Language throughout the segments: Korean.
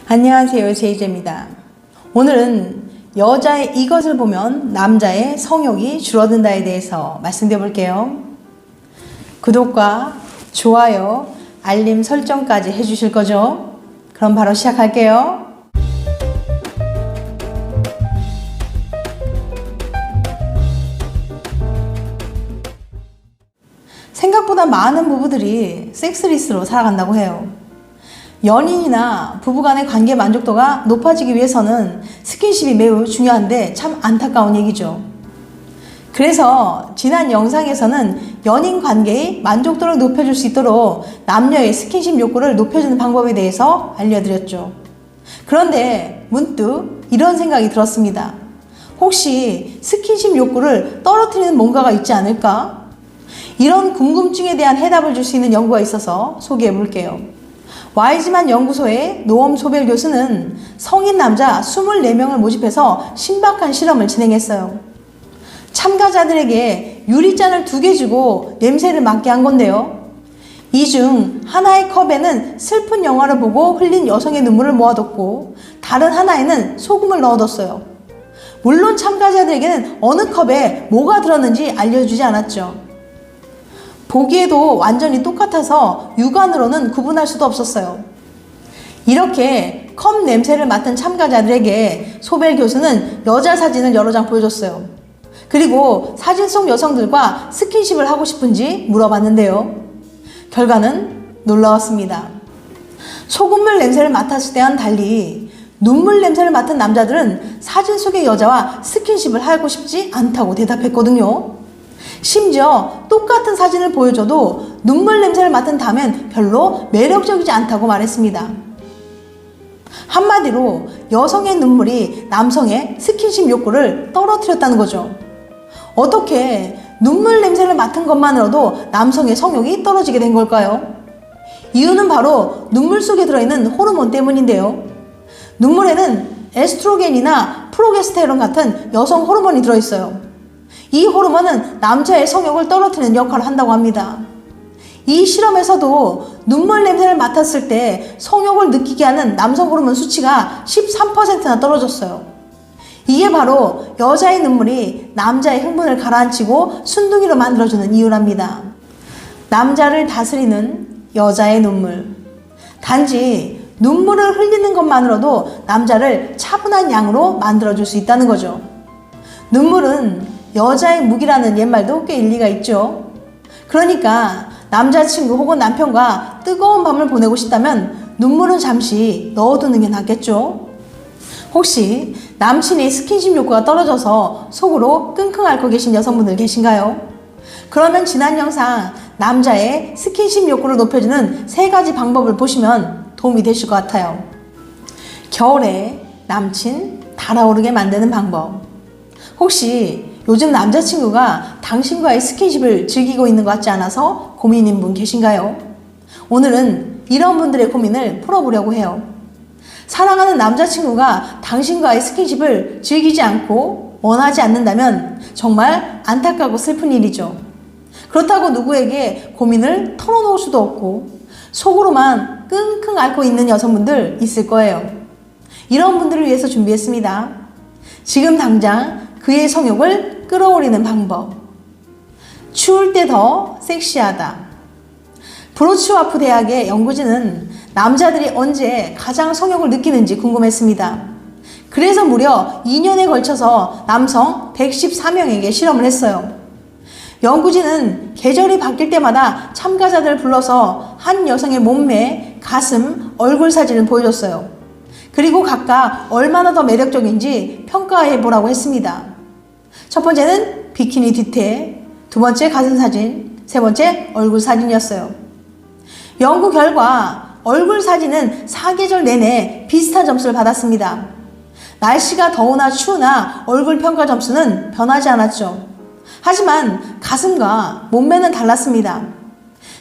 안녕하세요, 제이제입니다. 오늘은 여자의 이것을 보면 남자의 성욕이 줄어든다에 대해서 말씀드려 볼게요. 구독과 좋아요, 알림 설정까지 해주실 거죠? 그럼 바로 시작할게요. 생각보다 많은 부부들이 섹스리스로 살아간다고 해요. 연인이나 부부간의 관계 만족도가 높아지기 위해서는 스킨십이 매우 중요한데 참 안타까운 얘기죠. 그래서 지난 영상에서는 연인 관계의 만족도를 높여줄 수 있도록 남녀의 스킨십 욕구를 높여주는 방법에 대해서 알려드렸죠. 그런데 문득 이런 생각이 들었습니다. 혹시 스킨십 욕구를 떨어뜨리는 뭔가가 있지 않을까? 이런 궁금증에 대한 해답을 줄 수 있는 연구가 있어서 소개해 볼게요. 와이즈만 연구소의 노엄 소벨 교수는 성인 남자 24명을 모집해서 신박한 실험을 진행했어요. 참가자들에게 유리잔을 2개 주고 냄새를 맡게 한 건데요. 이 중 하나의 컵에는 슬픈 영화를 보고 흘린 여성의 눈물을 모아뒀고 다른 하나에는 소금을 넣어뒀어요. 물론 참가자들에게는 어느 컵에 뭐가 들었는지 알려주지 않았죠. 보기에도 완전히 똑같아서 육안으로는 구분할 수도 없었어요. 이렇게 컵 냄새를 맡은 참가자들에게 소벨 교수는 여자 사진을 여러 장 보여줬어요. 그리고 사진 속 여성들과 스킨십을 하고 싶은지 물어봤는데요. 결과는 놀라웠습니다. 소금물 냄새를 맡았을 때와는 달리 눈물 냄새를 맡은 남자들은 사진 속의 여자와 스킨십을 하고 싶지 않다고 대답했거든요. 심지어 똑같은 사진을 보여줘도 눈물 냄새를 맡은 다음엔 별로 매력적이지 않다고 말했습니다. 한마디로 여성의 눈물이 남성의 스킨십 욕구를 떨어뜨렸다는 거죠. 어떻게 눈물 냄새를 맡은 것만으로도 남성의 성욕이 떨어지게 된 걸까요? 이유는 바로 눈물 속에 들어있는 호르몬 때문인데요. 눈물에는 에스트로겐이나 프로게스테론 같은 여성 호르몬이 들어있어요. 이 호르몬은 남자의 성욕을 떨어뜨리는 역할을 한다고 합니다. 이 실험에서도 눈물 냄새를 맡았을 때 성욕을 느끼게 하는 남성 호르몬 수치가 13%나 떨어졌어요. 이게 바로 여자의 눈물이 남자의 흥분을 가라앉히고 순둥이로 만들어주는 이유랍니다. 남자를 다스리는 여자의 눈물. 단지 눈물을 흘리는 것만으로도 남자를 차분한 양으로 만들어줄 수 있다는 거죠. 눈물은 여자의 무기라는 옛말도 꽤 일리가 있죠. 그러니까 남자친구 혹은 남편과 뜨거운 밤을 보내고 싶다면 눈물은 잠시 넣어두는 게 낫겠죠. 혹시 남친의 스킨십 욕구가 떨어져서 속으로 끙끙 앓고 계신 여성분들 계신가요? 그러면 지난 영상 남자의 스킨십 욕구를 높여주는 3가지 방법을 보시면 도움이 되실 것 같아요. 겨울에 남친 달아오르게 만드는 방법. 혹시 요즘 남자친구가 당신과의 스킨십을 즐기고 있는 것 같지 않아서 고민인 분 계신가요? 오늘은 이런 분들의 고민을 풀어보려고 해요. 사랑하는 남자친구가 당신과의 스킨십을 즐기지 않고 원하지 않는다면 정말 안타깝고 슬픈 일이죠. 그렇다고 누구에게 고민을 털어놓을 수도 없고 속으로만 끙끙 앓고 있는 여성분들 있을 거예요. 이런 분들을 위해서 준비했습니다. 지금 당장 그의 성욕을 끌어올리는 방법. 추울 때 더 섹시하다. 브로츠와프 대학의 연구진은 남자들이 언제 가장 성욕을 느끼는지 궁금했습니다. 그래서 무려 2년에 걸쳐서 남성 114명에게 실험을 했어요. 연구진은 계절이 바뀔 때마다 참가자들을 불러서 한 여성의 몸매, 가슴, 얼굴 사진을 보여줬어요. 그리고 각각 얼마나 더 매력적인지 평가해 보라고 했습니다. 첫 번째는 비키니 뒤태, 2번째 가슴 사진, 3번째 얼굴 사진이었어요. 연구 결과 얼굴 사진은 사계절 내내 비슷한 점수를 받았습니다. 날씨가 더우나 추우나 얼굴 평가 점수는 변하지 않았죠. 하지만 가슴과 몸매는 달랐습니다.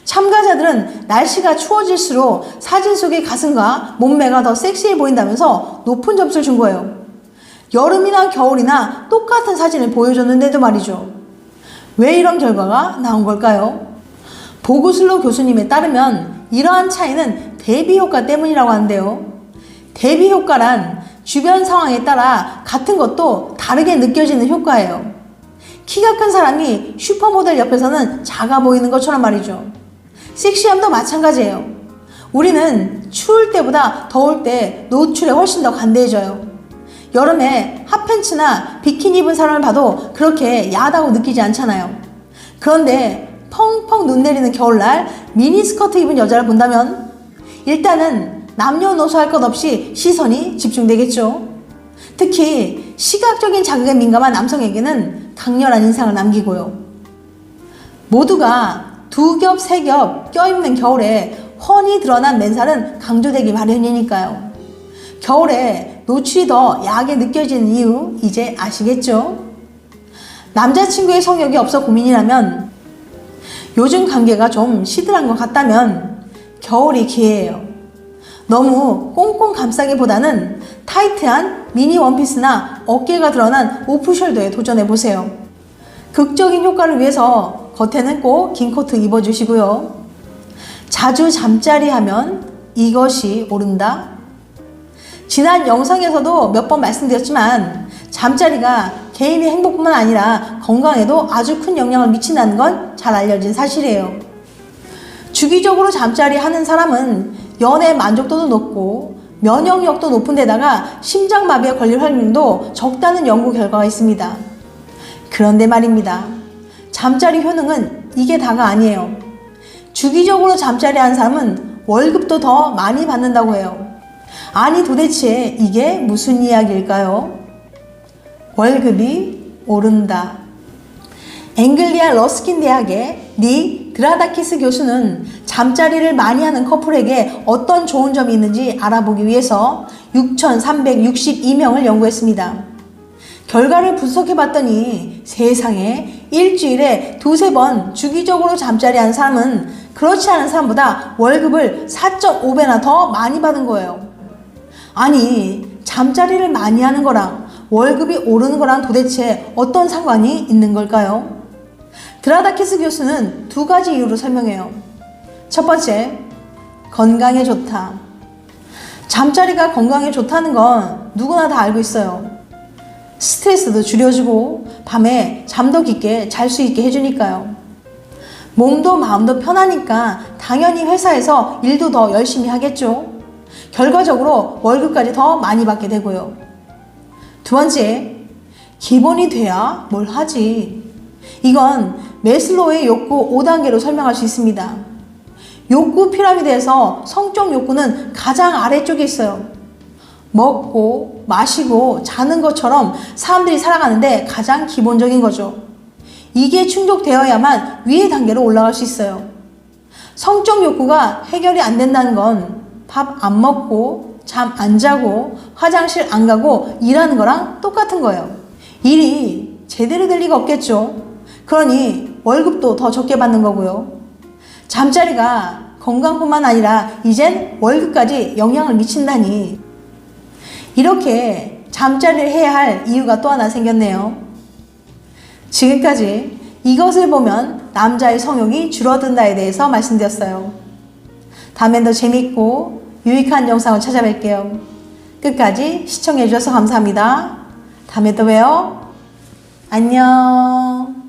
참가자들은 날씨가 추워질수록 사진 속의 가슴과 몸매가 더 섹시해 보인다면서 높은 점수를 준 거예요. 여름이나 겨울이나 똑같은 사진을 보여줬는데도 말이죠. 왜 이런 결과가 나온 걸까요? 보구슬로 교수님에 따르면 이러한 차이는 대비 효과 때문이라고 하는데요. 대비 효과란 주변 상황에 따라 같은 것도 다르게 느껴지는 효과예요. 키가 큰 사람이 슈퍼모델 옆에서는 작아 보이는 것처럼 말이죠. 섹시함도 마찬가지예요. 우리는 추울 때보다 더울 때 노출에 훨씬 더 관대해져요. 여름에 핫팬츠나 비키니 입은 사람을 봐도 그렇게 야하다고 느끼지 않잖아요. 그런데 펑펑 눈 내리는 겨울날 미니스커트 입은 여자를 본다면 일단은 남녀노소 할 것 없이 시선이 집중되겠죠. 특히 시각적인 자극에 민감한 남성에게는 강렬한 인상을 남기고요. 모두가 두 겹, 세 겹 껴입는 겨울에 훤히 드러난 맨살은 강조되기 마련이니까요. 겨울에 노출이 더 야하게 느껴지는 이유 이제 아시겠죠? 남자친구의 성욕이 없어 고민이라면, 요즘 관계가 좀 시들한 것 같다면 겨울이 기회예요. 너무 꽁꽁 감싸기보다는 타이트한 미니 원피스나 어깨가 드러난 오프숄더에 도전해보세요. 극적인 효과를 위해서 겉에는 꼭 긴 코트 입어주시고요. 자주 잠자리 하면 이것이 오른다. 지난 영상에서도 몇 번 말씀드렸지만 잠자리가 개인의 행복뿐만 아니라 건강에도 아주 큰 영향을 미친다는 건 잘 알려진 사실이에요. 주기적으로 잠자리 하는 사람은 연애 만족도도 높고 면역력도 높은 데다가 심장마비에 걸릴 확률도 적다는 연구 결과가 있습니다. 그런데 말입니다. 잠자리 효능은 이게 다가 아니에요. 주기적으로 잠자리 하는 사람은 월급도 더 많이 받는다고 해요. 아니 도대체 이게 무슨 이야기일까요? 월급이 오른다. 앵글리아 러스킨 대학의 니 드라다키스 교수는 잠자리를 많이 하는 커플에게 어떤 좋은 점이 있는지 알아보기 위해서 6,362명을 연구했습니다. 결과를 분석해봤더니 세상에 일주일에 두세 번 주기적으로 잠자리 하는 사람은 그렇지 않은 사람보다 월급을 4.5배나 더 많이 받은 거예요. 아니, 잠자리를 많이 하는 거랑 월급이 오르는 거랑 도대체 어떤 상관이 있는 걸까요? 드라다키스 교수는 두 가지 이유로 설명해요. 첫 번째, 건강에 좋다. 잠자리가 건강에 좋다는 건 누구나 다 알고 있어요. 스트레스도 줄여주고 밤에 잠도 깊게 잘 수 있게 해주니까요. 몸도 마음도 편하니까 당연히 회사에서 일도 더 열심히 하겠죠. 결과적으로 월급까지 더 많이 받게 되고요. 두 번째, 기본이 돼야 뭘 하지. 이건 매슬로우의 욕구 5단계로 설명할 수 있습니다. 욕구 피라미드에서 성적 욕구는 가장 아래쪽에 있어요. 먹고 마시고 자는 것처럼 사람들이 살아가는데 가장 기본적인 거죠. 이게 충족되어야만 위의 단계로 올라갈 수 있어요. 성적 욕구가 해결이 안 된다는 건 밥 안 먹고 잠 안 자고 화장실 안 가고 일하는 거랑 똑같은 거예요. 일이 제대로 될 리가 없겠죠. 그러니 월급도 더 적게 받는 거고요. 잠자리가 건강뿐만 아니라 이젠 월급까지 영향을 미친다니, 이렇게 잠자리를 해야 할 이유가 또 하나 생겼네요. 지금까지 이것을 보면 남자의 성욕이 줄어든다에 대해서 말씀드렸어요. 다음엔 더 재밌고 유익한 영상을 찾아뵐게요. 끝까지 시청해주셔서 감사합니다. 다음에 또 봬요. 안녕.